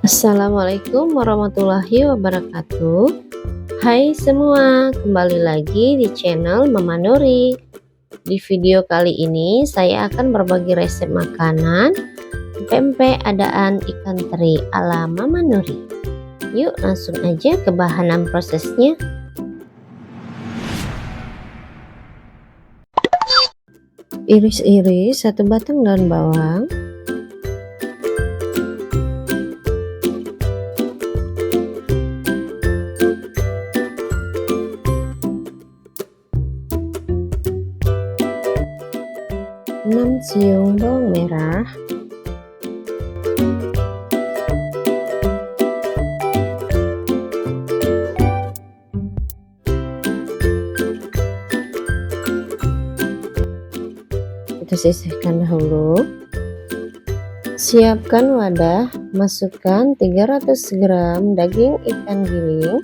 Assalamualaikum warahmatullahi wabarakatuh. Hai semua, kembali lagi di channel Mama Nuri. Di video kali ini saya akan berbagi resep makanan pempek adaan ikan teri ala Mama Nuri. Yuk langsung aja ke bahan prosesnya. Iris-iris 1 batang daun bawang, 6 siung bawang merah, 'Kita sisihkan dahulu. Siapkan wadah, masukkan 300 gram daging ikan giling,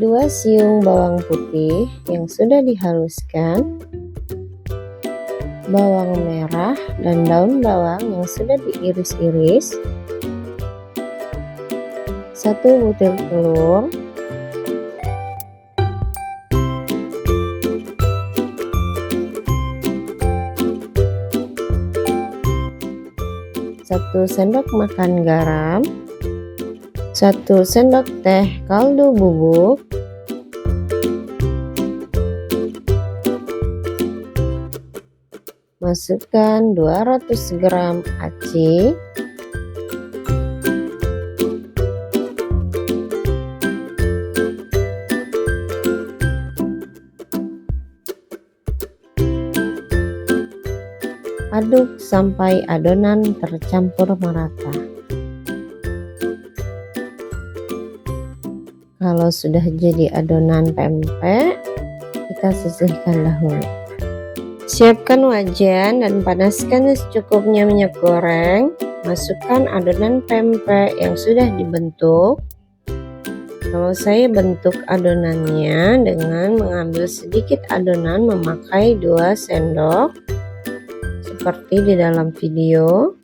2 siung bawang putih yang sudah dihaluskan, bawang merah dan daun bawang yang sudah diiris-iris, 1 butir telur, 1 sendok makan garam, 1 sendok teh kaldu bubuk, masukkan 200 gram aci, aduk sampai adonan tercampur merata. Kalau sudah jadi adonan pempek, kita sisihkan dahulu. Siapkan wajan dan panaskan secukupnya minyak goreng. Masukkan adonan pempek yang sudah dibentuk. Kalau saya bentuk adonannya dengan mengambil sedikit adonan memakai 2 sendok seperti di dalam video.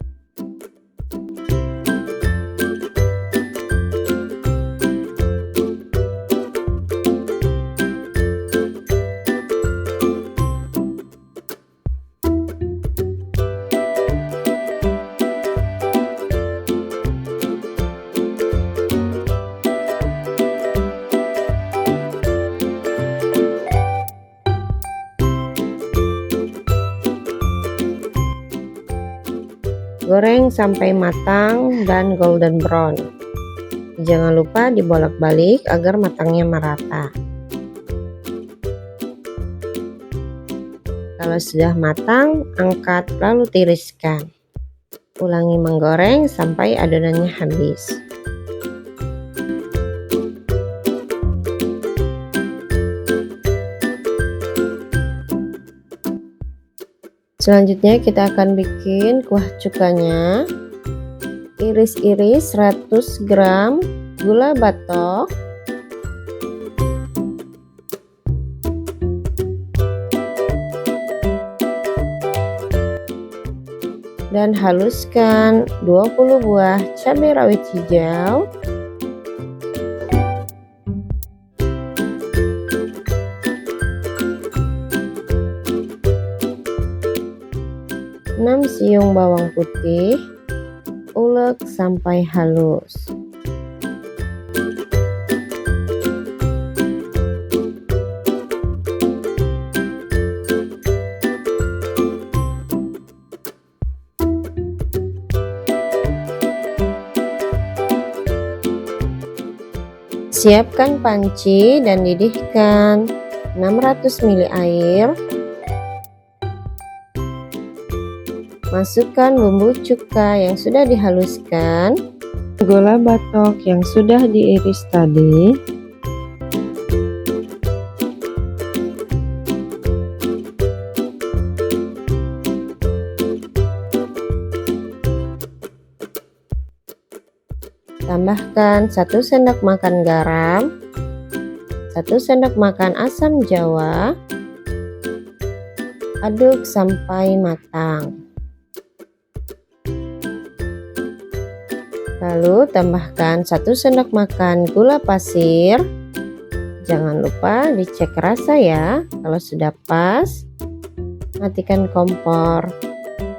Goreng sampai matang dan golden brown. Jangan lupa dibolak-balik agar matangnya merata. Kalau sudah matang, angkat lalu tiriskan. Ulangi menggoreng sampai adonannya habis. Selanjutnya kita akan bikin kuah cukanya. Iris-iris 100 gram gula batok, dan haluskan 20 buah cabai rawit hijau, enam siung bawang putih, ulek sampai halus. Siapkan panci dan didihkan 600 ml air. Masukkan bumbu cuka yang sudah dihaluskan, gula batok yang sudah diiris tadi, tambahkan 1 sendok makan garam, 1 sendok makan asam jawa, Aduk sampai matang. Lalu tambahkan 1 sendok makan gula pasir. Jangan lupa dicek rasa ya. Kalau sudah pas, matikan kompor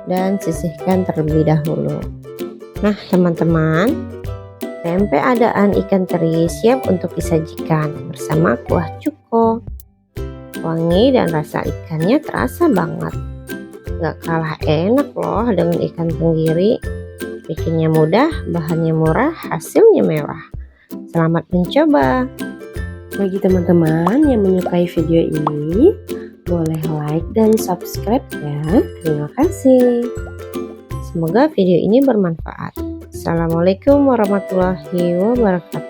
dan sisihkan terlebih dahulu. Nah teman-teman, tempe adaan ikan teri siap untuk disajikan bersama kuah cuko. Wangi dan rasa ikannya terasa banget. Gak kalah enak loh dengan ikan tenggiri. Bikinnya mudah, bahannya murah, hasilnya mewah. Selamat mencoba. Bagi teman-teman yang menyukai video ini, boleh like dan subscribe ya. Terima kasih. Semoga video ini bermanfaat. Assalamualaikum warahmatullahi wabarakatuh.